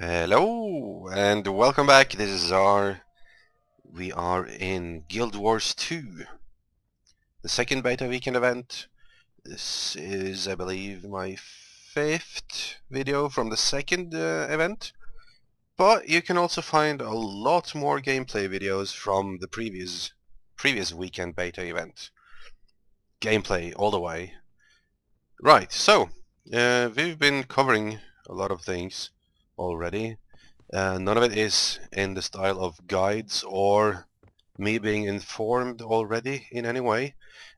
Hello and welcome back. This is we are in Guild Wars 2, the second beta weekend event. This is, I believe, my 5th video from the second event, but you can also find a lot more gameplay videos from the previous weekend beta event. Gameplay all the way. Right, so we've been covering a lot of things already. None of it is in the style of guides or me being informed already in any way.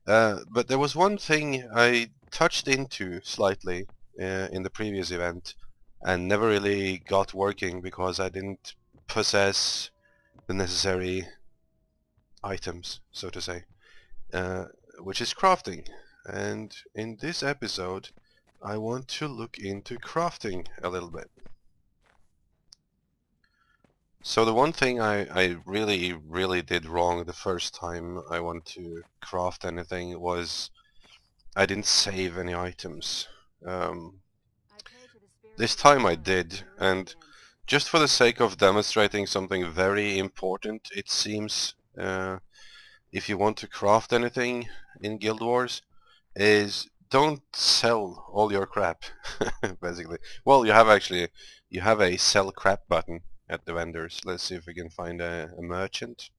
But there was one thing I touched into slightly in the previous event and never really got working because I didn't possess the necessary items, so to say, which is crafting. And in this episode I want to look into crafting a little bit. So the one thing I really did wrong the first time I wanted to craft anything was I didn't save any items. This time I did, and just for the sake of demonstrating something very important, it seems, if you want to craft anything in Guild Wars, is don't sell all your crap, basically. Well, you have a sell crap button at the vendors. Let's see if we can find a merchant,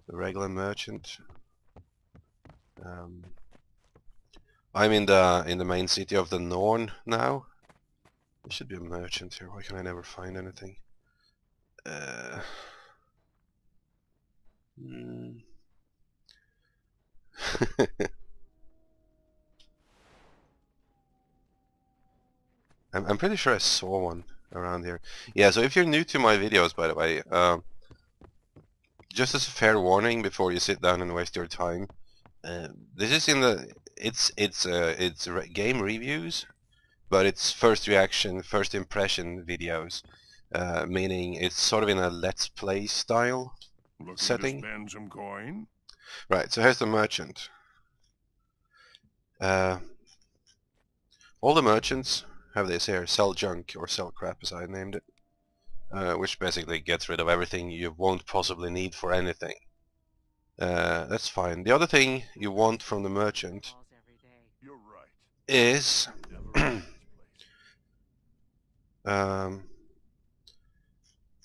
a regular merchant. I'm in the main city of the Norn now. There should be a merchant here. Why can I never find anything? I'm pretty sure I saw one around here. Yeah, so if you're new to my videos, by the way, just as a fair warning before you sit down and waste your time, this is in the it's game reviews, but it's first reaction, first impression videos, meaning it's sort of in a let's play style setting. To spend some coin? Right, so here's the merchant. All the merchants have this here, sell junk or sell crap as I named it, which basically gets rid of everything you won't possibly need for anything. That's fine. The other thing you want from the merchant is where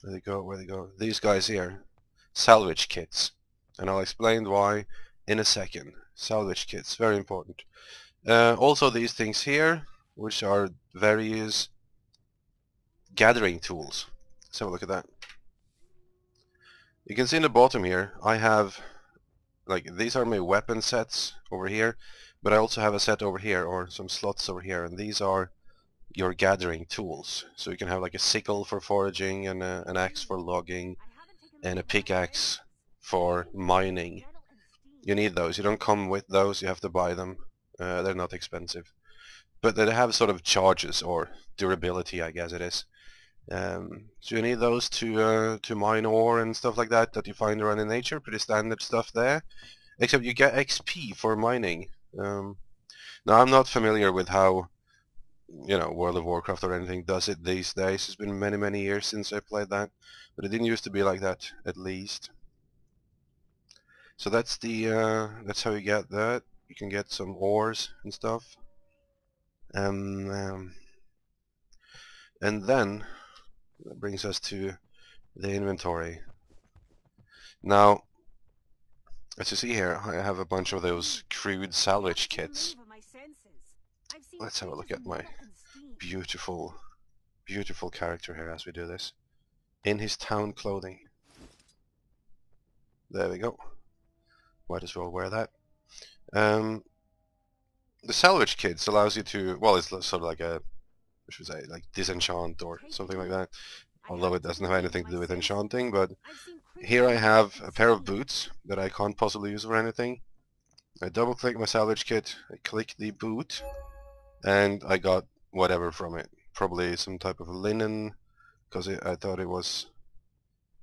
they go? These guys here, salvage kits, and I'll explain why in a second. Salvage kits, very important. Also these things here, which are various gathering tools. Let's have a look at that. You can see in the bottom here, I have, like, these are my weapon sets over here, but I also have a set over here, or some slots over here, and these are your gathering tools. So you can have like a sickle for foraging, and an axe for logging, and a pickaxe for mining. You need those. You don't come with those, you have to buy them. They're not expensive. But they have sort of charges, or durability, I guess it is. So you need those to mine ore and stuff like that you find around in nature. Pretty standard stuff there. Except you get XP for mining. Now I'm not familiar with how, you know, World of Warcraft or anything does it these days. It's been many years since I played that, but it didn't used to be like that, at least. So that's that's how you get that. You can get some ores and stuff. And then that brings us to the inventory. Now, as you see here, I have a bunch of those crude salvage kits. Let's have a look at my beautiful character here as we do this. In his town clothing. There we go. Might as well wear that. The salvage kits allows you to, well, it's sort of like a, what should I say, like disenchant or something like that. Although it doesn't have anything to do with enchanting, but here I have a pair of boots that I can't possibly use for anything. I double click my salvage kit, I click the boot, and I got whatever from it. Probably some type of linen, because I thought it was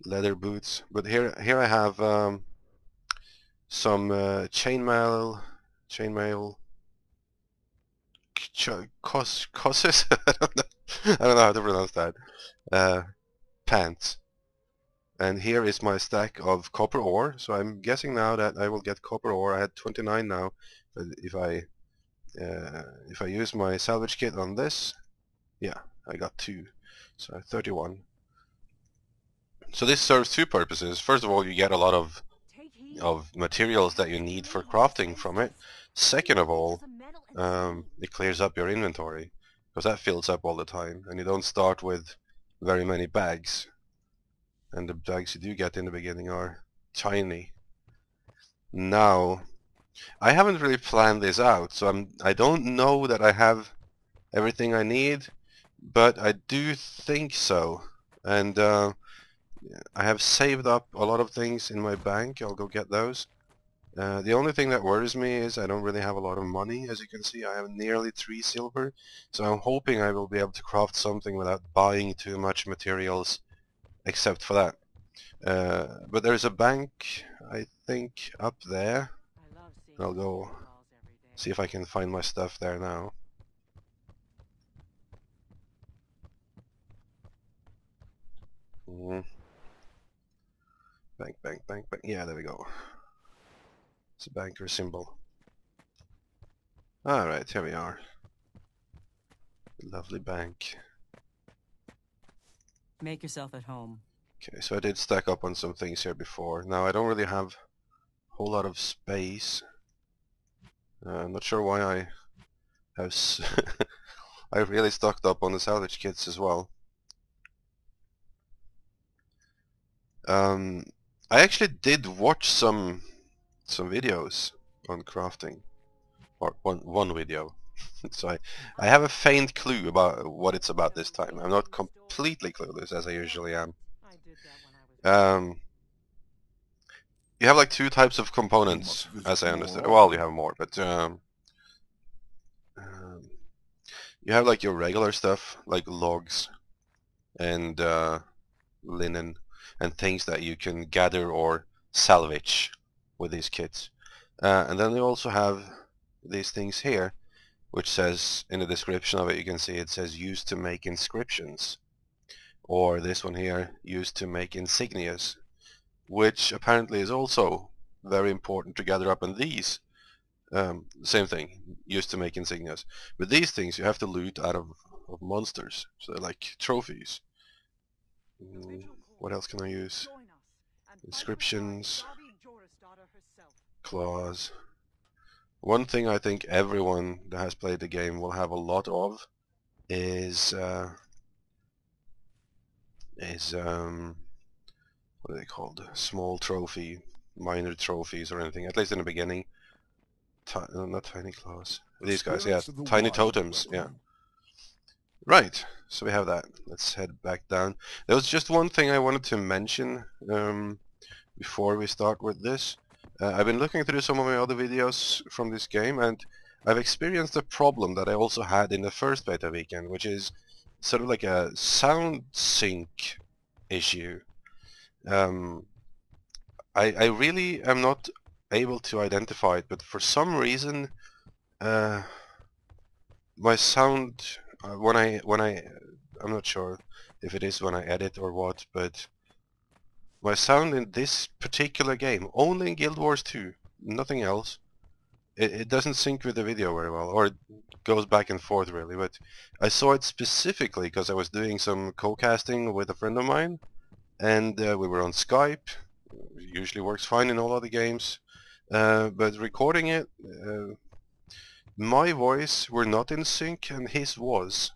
leather boots. But here I have some chainmail, cosses. I don't know how to pronounce that. pants. And here is my stack of copper ore. So I'm guessing now that I will get copper ore. I had 29 now. But if I use my salvage kit on this, yeah, I got 2. So I have 31. So this serves 2 purposes. First of all, you get a lot of materials that you need for crafting from it. Second of all, it clears up your inventory, because that fills up all the time, and you don't start with very many bags. And the bags you do get in the beginning are tiny. Now, I haven't really planned this out, so I don't know that I have everything I need, but I do think so. And I have saved up a lot of things in my bank. I'll go get those. The only thing that worries me is I don't really have a lot of money. As you can see, I have nearly 3 silver, so I'm hoping I will be able to craft something without buying too much materials, except for that. But there's a bank, I think, up there. I'll go see if I can find my stuff there now. Bank, bank, bank, bank. Yeah, there we go. It's a banker symbol. Alright, here we are. Lovely bank. Make yourself at home. Okay, so I did stack up on some things here before. Now I don't really have a whole lot of space. I'm not sure why I have I really stocked up on the salvage kits as well. I actually did watch some videos on crafting, or one video. So I have a faint clue about what it's about this time. I'm not completely clueless as I usually am. You have like 2 types of components, as I understand. Well, you have more, but you have like your regular stuff, like logs and linen and things that you can gather or salvage with these kits. And then you also have these things here, which says in the description of it, you can see it says used to make inscriptions, or this one here, used to make insignias, which apparently is also very important to gather up. And these, same thing, used to make insignias. But these things you have to loot out of monsters, so they're like trophies. What else can I use? Inscriptions, claws. One thing I think everyone that has played the game will have a lot of is what are they called? Small trophy, minor trophies or anything, at least in the beginning. Not tiny claws. These guys, yeah, tiny totems, yeah. Right, so we have that. Let's head back down. There was just one thing I wanted to mention before we start with this. I've been looking through some of my other videos from this game, and I've experienced a problem that I also had in the first beta weekend, which is sort of like a sound sync issue. I really am not able to identify it, but for some reason my sound I'm not sure if it is when I edit or what, but my sound in this particular game, only in Guild Wars 2, nothing else, it doesn't sync with the video very well, or it goes back and forth really. But I saw it specifically because I was doing some co-casting with a friend of mine, and we were on Skype. It usually works fine in all other games, but recording it, my voice were not in sync and his was.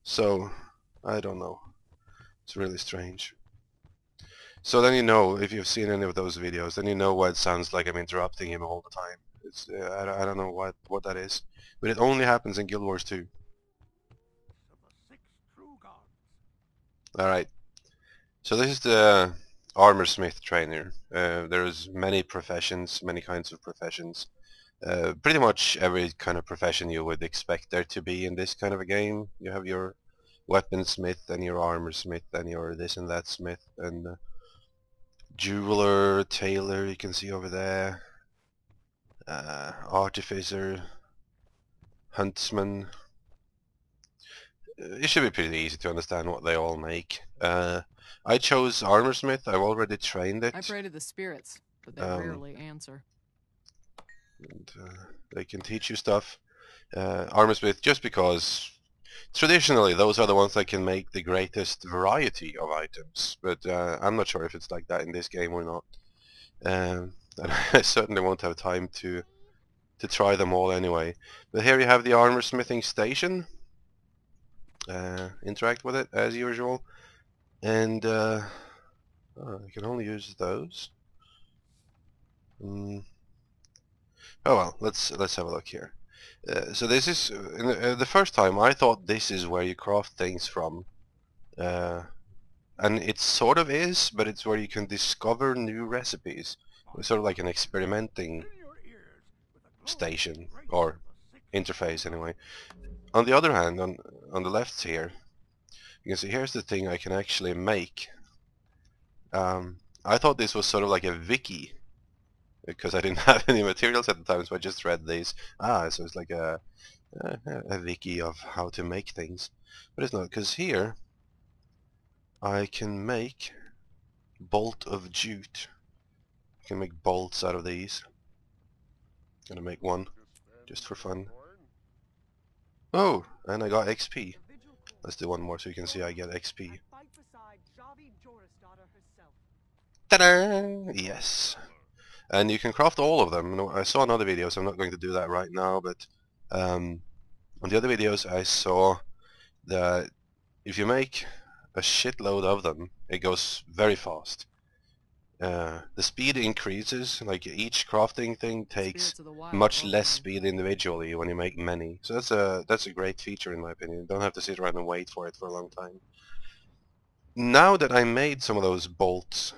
So I don't know, it's really strange. So then you know, if you've seen any of those videos, then you know why it sounds like I'm interrupting him all the time. It's I don't know what that is, but it only happens in Guild Wars 2. Alright, so this is the armor smith trainer. There's many professions, many kinds of professions. Pretty much every kind of profession you would expect there to be in this kind of a game. You have your weaponsmith and your armor smith and your this and that smith, and jeweler, tailor, you can see over there, artificer, huntsman. It should be pretty easy to understand what they all make. I chose Armorsmith. I've already trained it. I pray to the spirits, but they rarely answer. And, they can teach you stuff. Armorsmith, just because traditionally those are the ones that can make the greatest variety of items. But I'm not sure if it's like that in this game or not. And I certainly won't have time to try them all anyway. But here you have the armor smithing station. Interact with it as usual, and I can only use those. Oh well, let's have a look here. So this is the first time I thought this is where you craft things from, and it sort of is, but it's where you can discover new recipes. It's sort of like an experimenting station or interface anyway. On the other hand, on the left here, you can see here's the thing I can actually make. I thought this was sort of like a wiki because I didn't have any materials at the time, so I just read these. So it's like a wiki of how to make things, but it's not, because here I can make bolt of jute. I can make bolts out of these. I'm gonna make one just for fun. Oh, and I got XP. Let's do one more so you can see I get XP. Ta-da! Yes. And you can craft all of them. I saw in other videos, I'm not going to do that right now, but on the other videos I saw that if you make a shitload of them, it goes very fast. The speed increases, like each crafting thing takes much less speed individually when you make many. So that's a great feature in my opinion. You don't have to sit around and wait for it for a long time. Now that I made some of those bolts,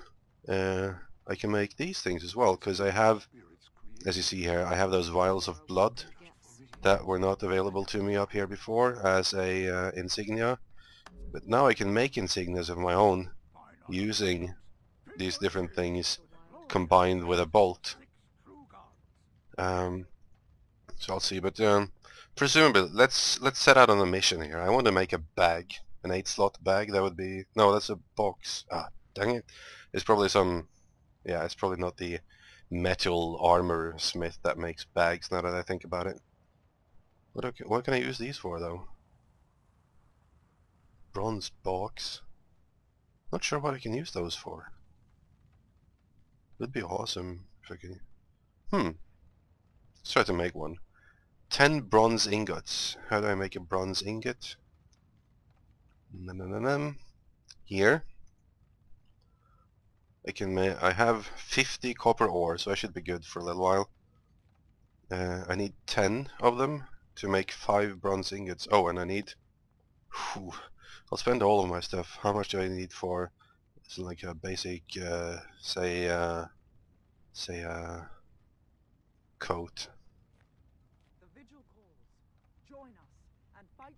I can make these things as well, because I have, as you see here, I have those vials of blood that were not available to me up here before as a insignia. But now I can make insignias of my own using these different things combined with a bolt. So I'll see, but presumably let's set out on a mission here. I want to make a bag, an 8-slot bag. That would be, no, that's a box. Dang it! It's probably some, yeah, it's probably not the metal armor smith that makes bags. Now that I think about it, what can I use these for though? Bronze box. Not sure what I can use those for. Would be awesome if I could. Let's try to make one. 10 bronze ingots. How do I make a bronze ingot? Here. I have 50 copper ore, so I should be good for a little while. I need 10 of them to make 5 bronze ingots. Oh, and I need... I'll spend all of my stuff. How much do I need for... It's like a basic, say coat.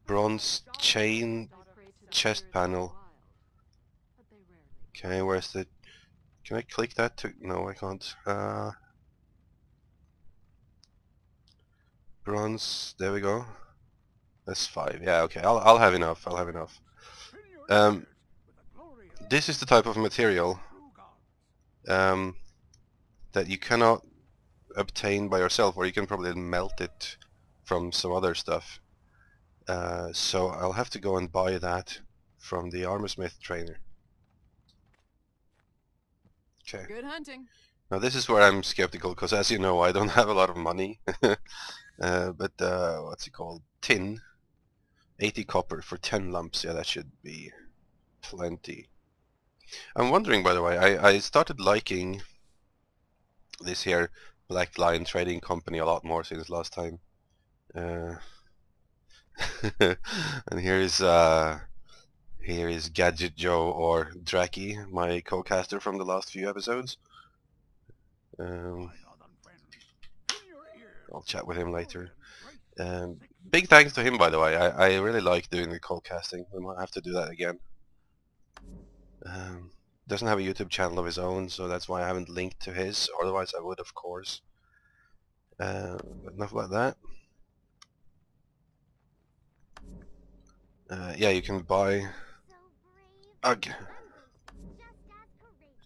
Bronze chain chest panel. Okay, where's the... Can I click that to... No, I can't. Bronze, there we go. That's 5. Yeah, okay, I'll have enough. I'll have enough. This is the type of material that you cannot obtain by yourself, or you can probably melt it from some other stuff. So I'll have to go and buy that from the armorsmith trainer. Okay. Good hunting. Now this is where I'm skeptical, because as you know, I don't have a lot of money. But what's it called? Tin. 80 copper for 10 lumps. Yeah, that should be plenty. I'm wondering, by the way, I started liking this here Black Lion Trading Company a lot more since last time. And here is Gadget Joe, or Draki, my co-caster from the last few episodes. I'll chat with him later. Big thanks to him, by the way. I really like doing the co-casting. We might have to do that again. Doesn't have a YouTube channel of his own, so that's why I haven't linked to his. Otherwise I would, of course. But enough about that. Yeah, you can buy... Ugh.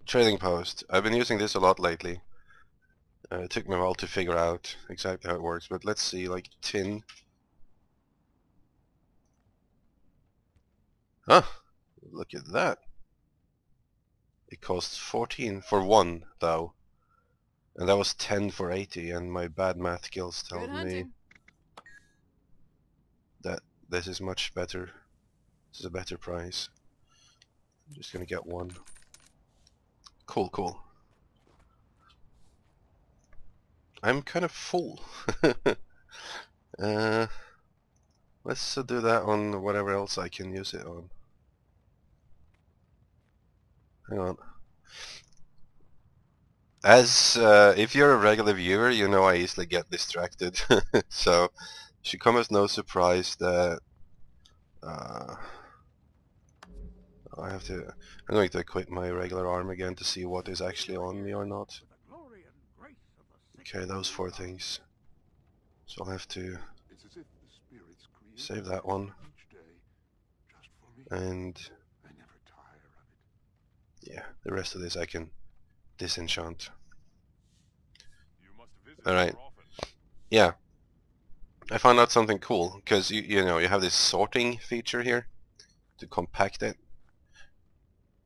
Trading post. I've been using this a lot lately. It took me a while to figure out exactly how it works, but let's see, like tin. Huh, look at that. It costs 14 for one, though. And that was 10 for 80, and my bad math skills tell me that this is much better. This is a better price. I'm just gonna get one. Cool, cool. I'm kind of full. Let's do that on whatever else I can use it on. Hang on. As if you're a regular viewer, you know I easily get distracted. So it should come as no surprise that I'm going to equip my regular arm again to see what is actually on me or not. Okay, those 4 things. So I'll have to save that one. And yeah, the rest of this I can disenchant. Alright. Yeah. I found out something cool, because you know, you have this sorting feature here to compact it.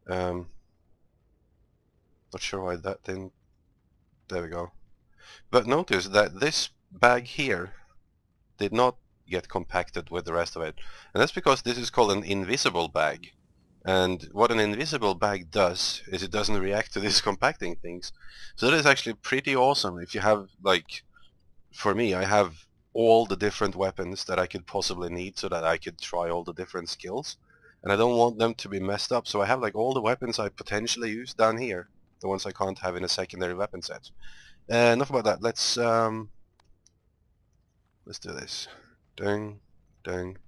Not sure why that didn't. There we go. But notice that this bag here did not get compacted with the rest of it. And that's because this is called an invisible bag. And what an invisible bag does is it doesn't react to these compacting things. So that is actually pretty awesome. If you have, like, for me, I have all the different weapons that I could possibly need so that I could try all the different skills. And I don't want them to be messed up, so I have like all the weapons I potentially use down here. The ones I can't have in a secondary weapon set. Enough about that. Let's do this. Ding, ding.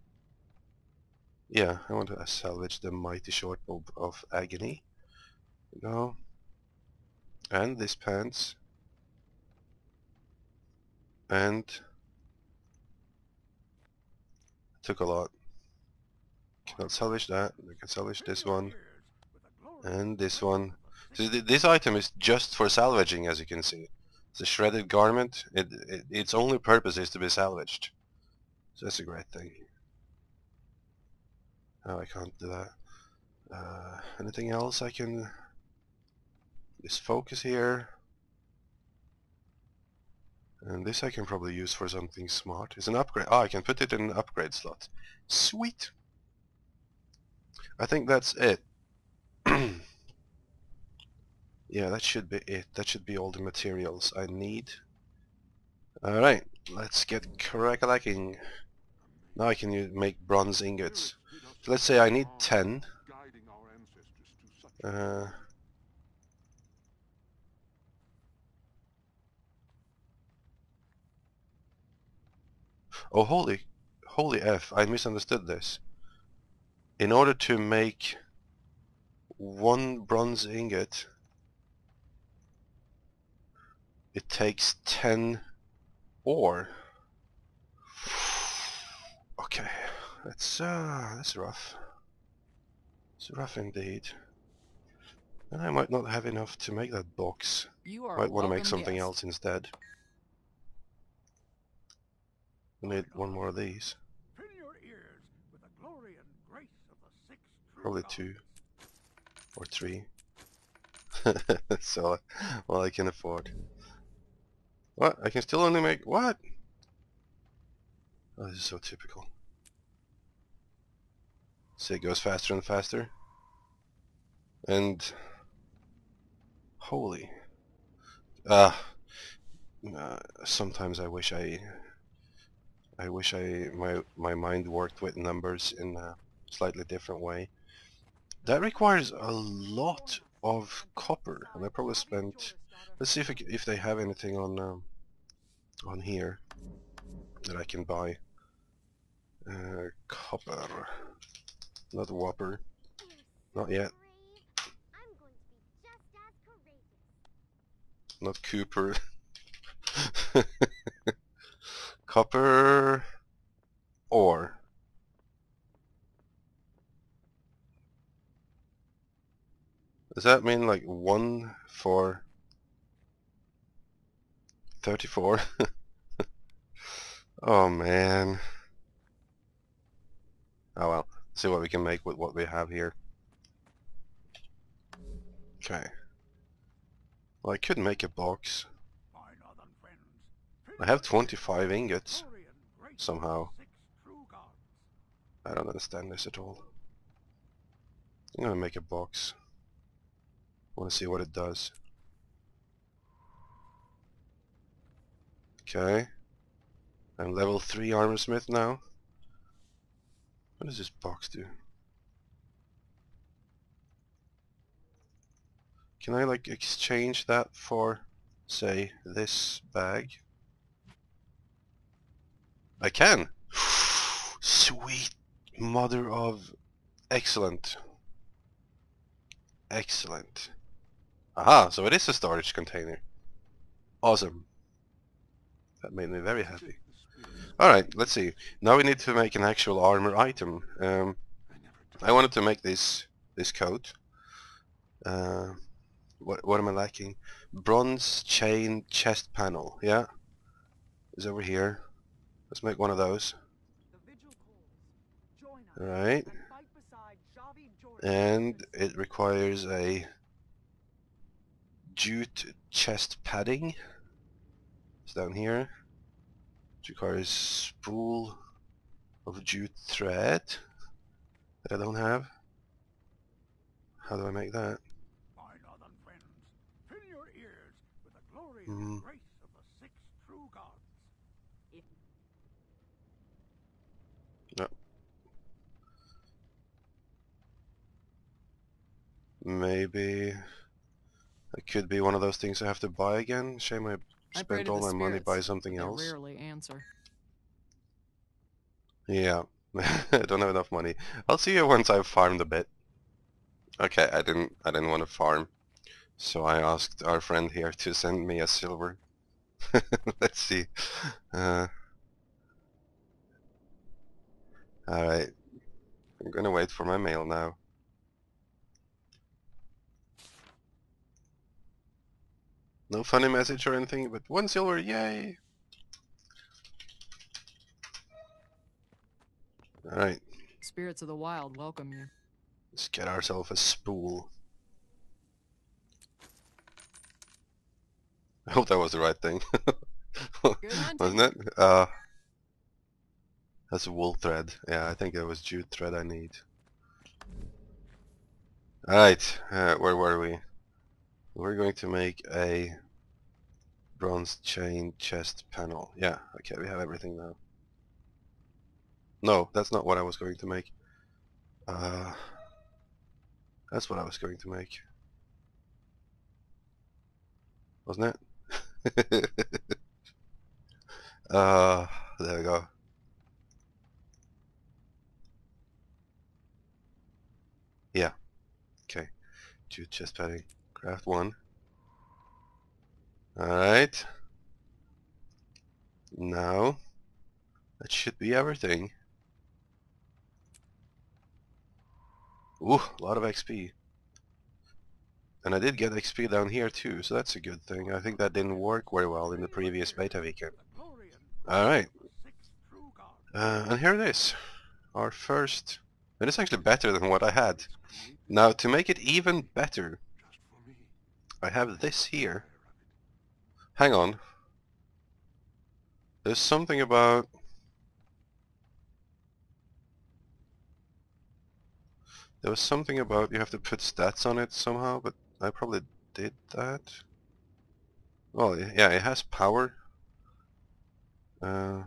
Yeah, I want to salvage the mighty short bow of agony. Go. And this pants. And took a lot. Cannot salvage that. I can salvage this one. And this one. So this item is just for salvaging, as you can see. It's a shredded garment. Its only purpose is to be salvaged. So that's a great thing. Oh, I can't do that. Anything else I can... This focus here. And this I can probably use for something smart. It's an upgrade. Oh, I can put it in an upgrade slot. Sweet! I think that's it. Yeah, that should be it. That should be all the materials I need. Alright, let's get crack-a-lacking. Now I can make bronze ingots. So let's say I need 10. Oh, holy F, I misunderstood this. In order to make 1 bronze ingot, it takes 10 ore. Okay, that's rough. It's rough indeed. And I might not have enough to make that box. Might want to make something else instead. I need 1 more of these. Probably 2 or 3. That's all I can afford. What? I can still only make what? Oh, this is so typical. See, it goes faster and faster. And holy. Sometimes I wish my mind worked with numbers in a slightly different way. That requires a lot of copper, and I probably spent. Let's see if they have anything on here that I can buy. Copper, not Whopper, not yet. Not Cooper. Copper ore. Does that mean like 1 for 34? Oh man. Oh well. See what we can make with what we have here. Okay. Well, I could make a box. I have 25 ingots somehow. I don't understand this at all. I'm gonna make a box. I want to see what it does. Okay. I'm level 3 armorsmith now. What does this box do? Can I like exchange that for, say, this bag? I can! Sweet mother of... Excellent. Excellent. Aha, so it is a storage container. Awesome. That made me very happy. Alright, let's see. Now we need to make an actual armor item. I wanted to make this coat. What am I lacking? Bronze chain chest panel. Yeah, it's over here. Let's make one of those. Alright. And it requires a jute chest padding. It's down here. It requires spool of jute thread that I don't have. How do I make that? No. Maybe it could be one of those things I have to buy again. Shame I spent all my money buy something else. They rarely answer. Yeah, I don't have enough money. I'll see you once I've farmed a bit. Okay, I didn't want to farm, so I asked our friend here to send me a silver. Let's see. Alright, I'm gonna wait for my mail now. No funny message or anything, but 1 silver, yay! Alright. Spirits of the wild welcome you. Let's get ourselves a spool. I hope that was the right thing. Wasn't it? That's wool thread. Yeah, I think it was jute thread I need. Alright, where were we? We're going to make a bronze chain chest panel. Yeah, okay, we have everything now. No, that's not what I was going to make. That's what I was going to make. Wasn't it? There we go. Yeah. Okay. Jute chest padding. Craft 1. Alright. Now, that should be everything. Ooh, a lot of XP. And I did get XP down here too, so that's a good thing. I think that didn't work very well in the previous beta weekend. Alright. And here it is. Our first... And it's actually better than what I had. Now, to make it even better, I have this here. Hang on. There's something about... There was something about you have to put stats on it somehow, but I probably did that. Well, yeah, it has power. Because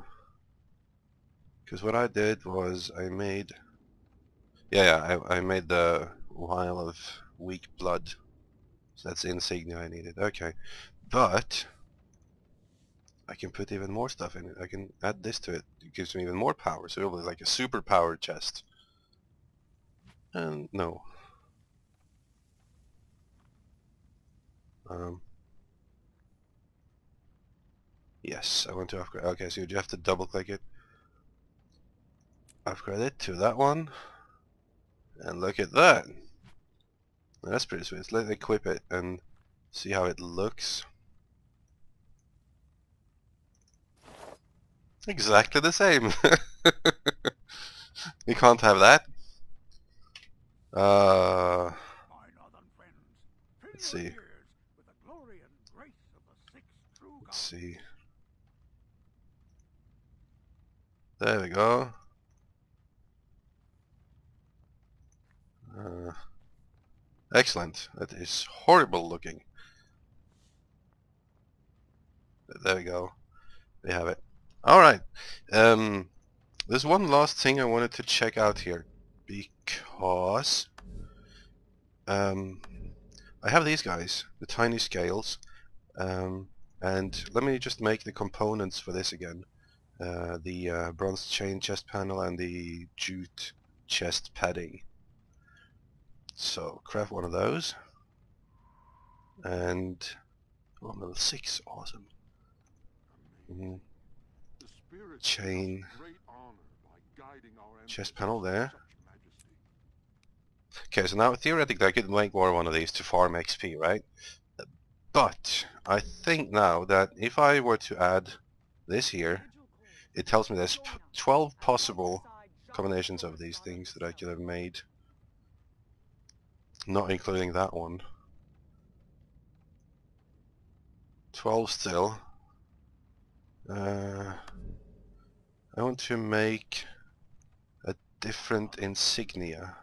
what I did was I made... Yeah, I made the vial of weak blood. So that's the insignia I needed. Okay. But I can put even more stuff in it. I can add this to it. It gives me even more power. So it'll be like a super powered chest. And no. Yes, I want to upgrade. Okay, so you have to double click it. Upgrade it to that one. And look at that. That's pretty sweet. Let's equip it and see how it looks. Exactly the same. We can't have that. Let's see. Let's see. There we go. Excellent. That is horrible looking. There we go. We have it. Alright. There's one last thing I wanted to check out here. Because I have these guys, the tiny scales. And let me just make the components for this again. The bronze chain chest panel and the jute chest padding. So craft one of those. And level 6, awesome. Chain chest panel there. Okay, so now theoretically I could make more one of these to farm XP, right? But I think now that if I were to add this here, it tells me there's 12 possible combinations of these things that I could have made, not including that one. 12 still. I want to make a different insignia.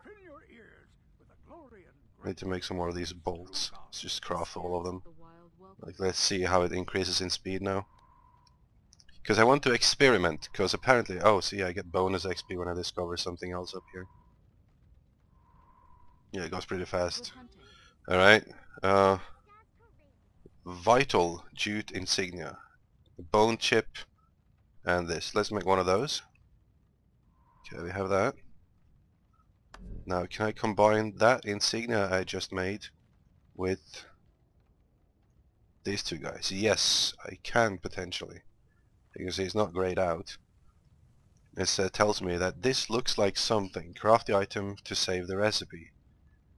I need to make some more of these bolts. Let's just craft all of them. Like, let's see how it increases in speed now. Because I want to experiment, because apparently, oh, see, I get bonus XP when I discover something else up here. Yeah, it goes pretty fast. Alright, vital jute insignia, bone chip, and this. Let's make one of those. Okay, we have that. Now, can I combine that insignia I just made with these two guys? Yes, I can potentially. You can see it's not grayed out. It tells me that this looks like something. Craft the item to save the recipe.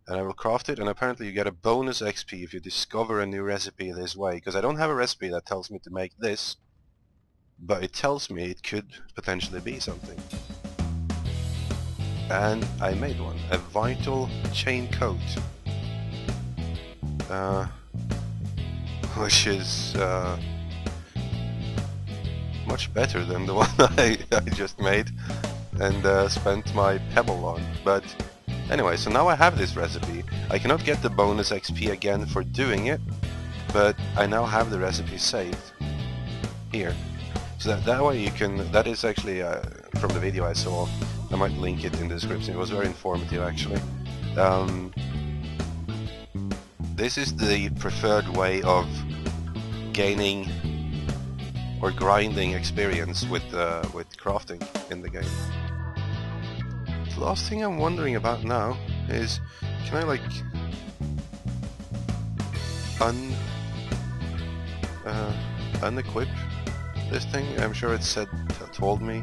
And I will craft it, and apparently you get a bonus XP if you discover a new recipe this way. Because I don't have a recipe that tells me to make this, but it tells me it could potentially be something. And I made one. A vital chain coat. Which is much better than the one I just made and spent my pebble on. But anyway, so now I have this recipe. I cannot get the bonus XP again for doing it, but I now have the recipe saved here. So that way you can, that is actually from the video I saw. I might link it in the description. It was very informative actually. This is the preferred way of gaining or grinding experience with crafting in the game. The last thing I'm wondering about now is, can I like unequip this thing? I'm sure it said, told me.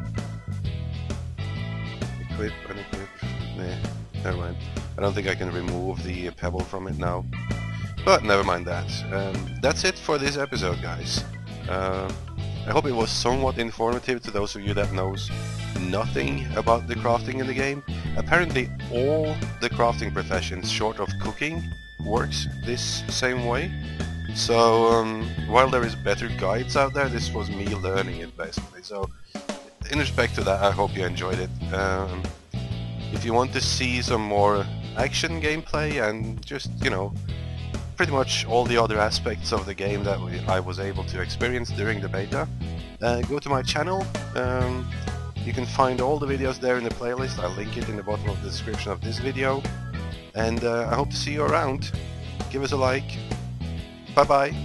Equip, unequip. Nah, never mind. I don't think I can remove the pebble from it now. But never mind that. That's it for this episode, guys. I hope it was somewhat informative to those of you that knows nothing about the crafting in the game. Apparently all the crafting professions short of cooking works this same way. So while there is better guides out there, this was me learning it basically. So in respect to that, I hope you enjoyed it. If you want to see some more action gameplay and just, you know, pretty much all the other aspects of the game that I was able to experience during the beta, go to my channel. You can find all the videos there in the playlist. I'll link it in the bottom of the description of this video. And I hope to see you around. Give us a like. Bye bye.